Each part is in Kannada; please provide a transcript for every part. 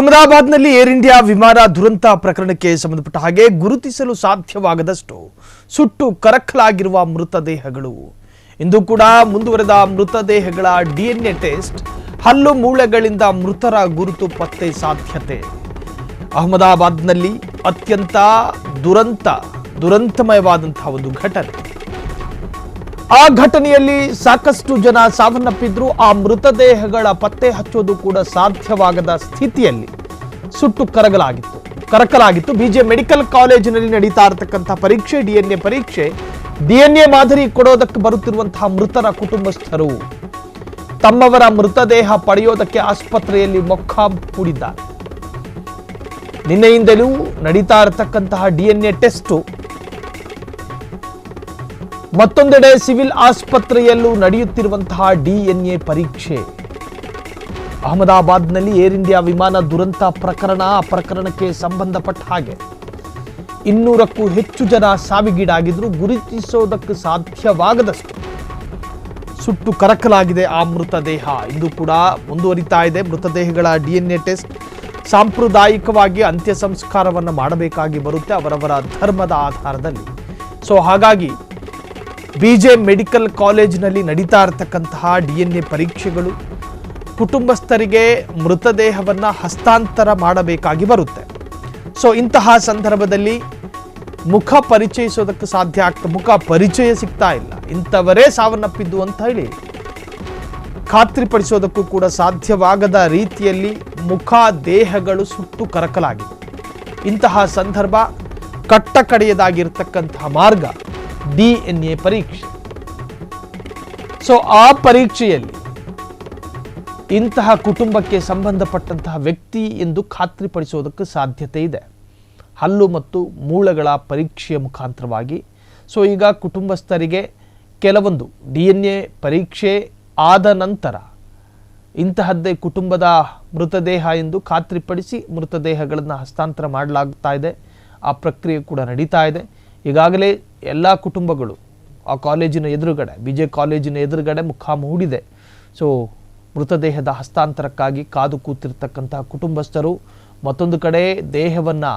ಅಹಮದಾಬಾದ್ನಲ್ಲಿ ಏರ್ ಇಂಡಿಯಾ ವಿಮಾನ ದುರಂತ ಪ್ರಕರಣಕ್ಕೆ ಸಂಬಂಧಪಟ್ಟ ಹಾಗೆ ಗುರುತಿಸಲು ಸಾಧ್ಯವಾಗದಷ್ಟು ಸುಟ್ಟು ಕರಕಲಾಗಿರುವ ಮೃತದೇಹಗಳು ಇಂದು ಕೂಡ ಮುಂದುವರೆದ ಮೃತದೇಹಗಳ ಡಿಎನ್ಎ ಟೆಸ್ಟ್ ಹಲ್ಲು ಮೂಳೆಗಳಿಂದ ಮೃತರ ಗುರುತು ಪತ್ತೆ ಸಾಧ್ಯತೆ ಅಹಮದಾಬಾದ್ನಲ್ಲಿ ಅತ್ಯಂತ ದುರಂತಮಯವಾದಂತಹ ಒಂದು ಘಟನೆ ಆ ಘಟನೆಯಲ್ಲಿ ಸಾಕಷ್ಟು ಜನ ಸಾವನ್ನಪ್ಪಿದ್ರು ಆ ಮೃತದೇಹಗಳ ಪತ್ತೆ ಹಚ್ಚೋದು ಕೂಡ ಸಾಧ್ಯವಾಗದ ಸ್ಥಿತಿಯಲ್ಲಿ ಸುಟ್ಟು ಕರಕಲಾಗಿತ್ತು ಬಿಜೆ ಮೆಡಿಕಲ್ ಕಾಲೇಜಿನಲ್ಲಿ ನಡೀತಾ ಇರತಕ್ಕಂತಹ ಪರೀಕ್ಷೆ ಡಿಎನ್ಎ ಮಾದರಿ ಕೊಡೋದಕ್ಕೆ ಬರುತ್ತಿರುವಂತಹ ಮೃತರ ಕುಟುಂಬಸ್ಥರು ತಮ್ಮವರ ಮೃತದೇಹ ಪಡೆಯೋದಕ್ಕೆ ಆಸ್ಪತ್ರೆಯಲ್ಲಿ ಮೊಕ್ಕಾಂ ಹೂಡಿದ್ದಾರೆ ನಿನ್ನೆಯಿಂದಲೂ ನಡೀತಾ ಇರತಕ್ಕಂತಹ ಡಿಎನ್ಎ ಟೆಸ್ಟ್ ಮತ್ತೊಂದೆಡೆ ಸಿವಿಲ್ ಆಸ್ಪತ್ರೆಯಲ್ಲೂ ನಡೆಯುತ್ತಿರುವಂತಹ ಡಿಎನ್ಎ ಪರೀಕ್ಷೆ ಅಹಮದಾಬಾದ್ನಲ್ಲಿ ಏರ್ ಇಂಡಿಯಾ ವಿಮಾನ ದುರಂತ ಪ್ರಕರಣಕ್ಕೆ ಸಂಬಂಧಪಟ್ಟ ಹಾಗೆ 200ಕ್ಕೂ ಹೆಚ್ಚು ಜನ ಸಾವಿಗೀಡಾಗಿದ್ರು ಗುರುತಿಸೋದಕ್ಕೆ ಸಾಧ್ಯವಾಗದಷ್ಟು ಸುಟ್ಟು ಕರಕಲಾಗಿದೆ ಆ ಮೃತದೇಹ ಇಂದು ಕೂಡ ಮುಂದುವರಿತಾ ಇದೆ ಮೃತದೇಹಗಳ ಡಿಎನ್ಎ ಟೆಸ್ಟ್ ಸಾಂಪ್ರದಾಯಿಕವಾಗಿ ಅಂತ್ಯ ಸಂಸ್ಕಾರವನ್ನು ಮಾಡಬೇಕಾಗಿ ಬರುತ್ತೆ ಅವರವರ ಧರ್ಮದ ಆಧಾರದಲ್ಲಿ ಸೊ ಹಾಗಾಗಿ ಬಿಜೆ ಮೆಡಿಕಲ್ ಕಾಲೇಜಿನಲ್ಲಿ ನಡೀತಾ ಇರತಕ್ಕಂತಹ ಡಿಎನ್ಎ ಪರೀಕ್ಷೆಗಳು ಕುಟುಂಬಸ್ಥರಿಗೆ ಮೃತದೇಹವನ್ನು ಹಸ್ತಾಂತರ ಮಾಡಬೇಕಾಗಿ ಬರುತ್ತೆ ಸೊ ಇಂತಹ ಸಂದರ್ಭದಲ್ಲಿ ಮುಖ ಪರಿಚಯಿಸೋದಕ್ಕೆ ಸಾಧ್ಯ ಮುಖ ಪರಿಚಯ ಸಿಗ್ತಾ ಇಲ್ಲ ಇಂಥವರೇ ಸಾವನ್ನಪ್ಪಿದ್ದು ಅಂತ ಹೇಳಿ ಖಾತ್ರಿಪಡಿಸೋದಕ್ಕೂ ಕೂಡ ಸಾಧ್ಯವಾಗದ ರೀತಿಯಲ್ಲಿ ಮುಖ ದೇಹಗಳು ಸುಟ್ಟು ಕರಕಲಾಗಿದೆ ಇಂತಹ ಸಂದರ್ಭ ಕಟ್ಟಕಡೆಯದಾಗಿರ್ತಕ್ಕಂತಹ ಮಾರ್ಗ ಡಿಎನ್ಎ ಪರೀಕ್ಷೆ ಸೊ ಆ ಪರೀಕ್ಷೆಯಲ್ಲಿ ಇಂತಹ ಕುಟುಂಬಕ್ಕೆ ಸಂಬಂಧಪಟ್ಟಂತಹ ವ್ಯಕ್ತಿ ಎಂದು ಖಾತ್ರಿಪಡಿಸೋದಕ್ಕೆ ಸಾಧ್ಯತೆ ಇದೆ ಹಲ್ಲು ಮತ್ತು ಮೂಳೆಗಳ ಪರೀಕ್ಷೆಯ ಮುಖಾಂತರವಾಗಿ ಸೊ ಈಗ ಕುಟುಂಬಸ್ಥರಿಗೆ ಕೆಲವೊಂದು ಡಿಎನ್ಎ ಪರೀಕ್ಷೆ ಆದ ನಂತರ ಇಂತಹದ್ದೇ ಕುಟುಂಬದ ಮೃತದೇಹ ಎಂದು ಖಾತ್ರಿಪಡಿಸಿ ಮೃತದೇಹಗಳನ್ನು ಹಸ್ತಾಂತರ ಮಾಡಲಾಗ್ತಾ ಇದೆ ಆ ಪ್ರಕ್ರಿಯೆ ಕೂಡ ನಡೀತಾ ಇದೆ ಈಗಾಗಲೇ ಎಲ್ಲ ಕುಟುಂಬಗಳು ಆ ಕಾಲೇಜಿನ ಎದುರುಗಡೆ ಬಿಜೆ ಕಾಲೇಜಿನ ಎದುರುಗಡೆ ಮುಖಾಂ ಹೂಡಿದೆ ಸೊ ಮೃತದೇಹದ ಹಸ್ತಾಂತರಕ್ಕಾಗಿ ಕಾದು ಕೂತಿರ್ತಕ್ಕಂತಹ ಕುಟುಂಬಸ್ಥರು ಮತ್ತೊಂದು ಕಡೆ ದೇಹವನ್ನು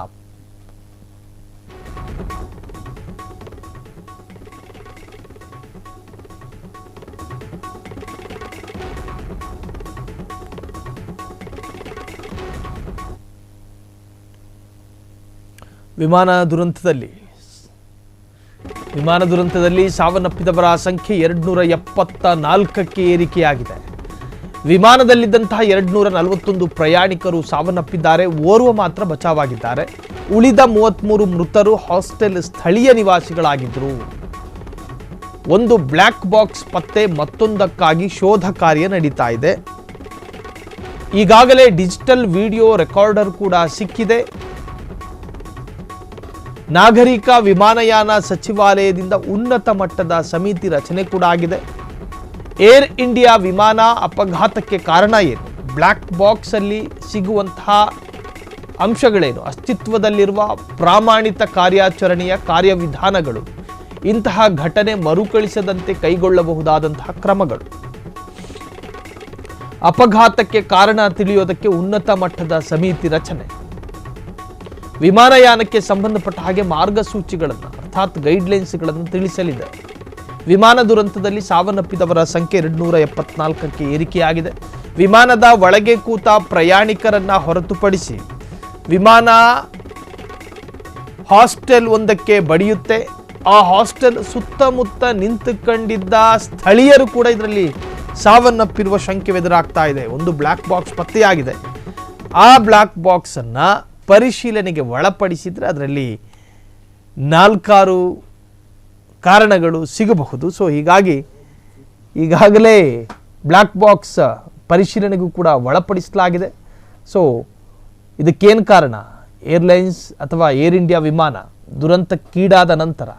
ವಿಮಾನ ದುರಂತದಲ್ಲಿ ಸಾವನ್ನಪ್ಪಿದವರ ಸಂಖ್ಯೆ 274ಕ್ಕೆ ಏರಿಕೆಯಾಗಿದೆ ವಿಮಾನದಲ್ಲಿದ್ದಂತಹ 241 ಪ್ರಯಾಣಿಕರು ಸಾವನ್ನಪ್ಪಿದ್ದಾರೆ ಓರ್ವ ಮಾತ್ರ ಬಚಾವಾಗಿದ್ದಾರೆ ಉಳಿದ 33 ಮೃತರು ಹಾಸ್ಟೆಲ್ ಸ್ಥಳೀಯ ನಿವಾಸಿಗಳಾಗಿದ್ದರು ಒಂದು ಬ್ಲ್ಯಾಕ್ ಬಾಕ್ಸ್ ಪತ್ತೆ ಮತ್ತೊಂದಕ್ಕಾಗಿ ಶೋಧ ಕಾರ್ಯ ನಡೀತಾ ಇದೆ ಈಗಾಗಲೇ ಡಿಜಿಟಲ್ ವಿಡಿಯೋ ರೆಕಾರ್ಡರ್ ಕೂಡ ಸಿಕ್ಕಿದೆ ನಾಗರಿಕ ವಿಮಾನಯಾನ ಸಚಿವಾಲಯದಿಂದ ಉನ್ನತ ಮಟ್ಟದ ಸಮಿತಿ ರಚನೆ ಕೂಡ ಆಗಿದೆ ಏರ್ ಇಂಡಿಯಾ ವಿಮಾನ ಅಪಘಾತಕ್ಕೆ ಕಾರಣ ಏನು ಬ್ಲ್ಯಾಕ್ ಬಾಕ್ಸ್ ಅಲ್ಲಿ ಸಿಗುವಂತಹ ಅಂಶಗಳೇನು ಅಸ್ತಿತ್ವದಲ್ಲಿರುವ ಪ್ರಾಮಾಣಿತ ಕಾರ್ಯಾಚರಣೆಯ ಕಾರ್ಯವಿಧಾನಗಳು ಇಂತಹ ಘಟನೆ ಮರುಕಳಿಸದಂತೆ ಕೈಗೊಳ್ಳಬಹುದಾದಂತಹ ಕ್ರಮಗಳು ಅಪಘಾತಕ್ಕೆ ಕಾರಣ ತಿಳಿಯೋದಕ್ಕೆ ಉನ್ನತ ಮಟ್ಟದ ಸಮಿತಿ ರಚನೆ ವಿಮಾನಯಾನಕ್ಕೆ ಸಂಬಂಧಪಟ್ಟ ಹಾಗೆ ಮಾರ್ಗಸೂಚಿಗಳನ್ನು ಅರ್ಥಾತ್ ಗೈಡ್ಲೈನ್ಸ್ಗಳನ್ನು ತಿಳಿಸಲಿದೆ ವಿಮಾನ ದುರಂತದಲ್ಲಿ ಸಾವನ್ನಪ್ಪಿದವರ ಸಂಖ್ಯೆ 274ಕ್ಕೆ ಏರಿಕೆಯಾಗಿದೆ ವಿಮಾನದ ಒಳಗೆ ಕೂತ ಪ್ರಯಾಣಿಕರನ್ನ ಹೊರತುಪಡಿಸಿ ವಿಮಾನ ಹಾಸ್ಟೆಲ್ ಒಂದಕ್ಕೆ ಬಡಿಯುತ್ತೆ ಆ ಹಾಸ್ಟೆಲ್ ಸುತ್ತಮುತ್ತ ನಿಂತುಕೊಂಡಿದ್ದ ಸ್ಥಳೀಯರು ಕೂಡ ಇದರಲ್ಲಿ ಸಾವನ್ನಪ್ಪಿರುವ ಶಂಕೆ ಎದುರಾಗ್ತಾ ಇದೆ ಒಂದು ಬ್ಲ್ಯಾಕ್ ಬಾಕ್ಸ್ ಪತ್ತೆಯಾಗಿದೆ ಆ ಬ್ಲ್ಯಾಕ್ ಬಾಕ್ಸ್ ಅನ್ನ ಪರಿಶೀಲನೆಗೆ ಒಳಪಡಿಸಿದ್ರೆ ಅದರಲ್ಲಿ 4 ಕಾರಣಗಳು ಸಿಗಬಹುದು ಸೊ ಹೀಗಾಗಿ ಈಗಾಗಲೇ ಬ್ಲ್ಯಾಕ್ ಬಾಕ್ಸ್ ಪರಿಶೀಲನೆಗೂ ಕೂಡ ಒಳಪಡಿಸಲಾಗಿದೆ ಸೊ ಇದಕ್ಕೇನು ಕಾರಣ ಏರ್ಲೈನ್ಸ್ ಅಥವಾ ಏರ್ ಇಂಡಿಯಾ ವಿಮಾನ ದುರಂತಕ್ಕೀಡಾದ ನಂತರ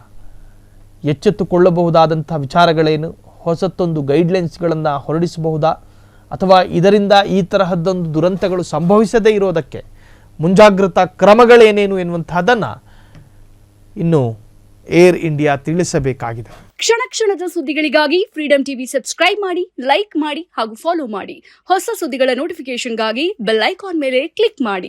ಎಚ್ಚೆತ್ತುಕೊಳ್ಳಬಹುದಾದಂಥ ವಿಚಾರಗಳೇನು ಹೊಸತೊಂದು ಗೈಡ್ಲೈನ್ಸ್ಗಳನ್ನು ಹೊರಡಿಸಬಹುದಾ ಅಥವಾ ಇದರಿಂದ ಈ ತರಹದ್ದೊಂದು ದುರಂತಗಳು ಸಂಭವಿಸದೇ ಇರೋದಕ್ಕೆ ಮುಂಜಾಗ್ರತಾ ಕ್ರಮಗಳೇನೇನು ಎನ್ನುವಂಥದ್ದನ್ನು ಇನ್ನು ಏರ್ ಇಂಡಿಯಾ ತಿಳಿಸಬೇಕಾಗಿದೆ. ಕ್ಷಣ ಕ್ಷಣದ ಸುದ್ದಿಗಳಿಗಾಗಿ ಫ್ರೀಡಂ ಟಿವಿ ಸಬ್ಸ್ಕ್ರೈಬ್ ಮಾಡಿ, ಲೈಕ್ ಮಾಡಿ ಹಾಗೂ ಫಾಲೋ ಮಾಡಿ. ಹೊಸ ಸುದ್ದಿಗಳ ನೋಟಿಫಿಕೇಶನ್ಗಾಗಿ ಬೆಲ್ ಐಕಾನ್ ಮೇಲೆ ಕ್ಲಿಕ್ ಮಾಡಿ.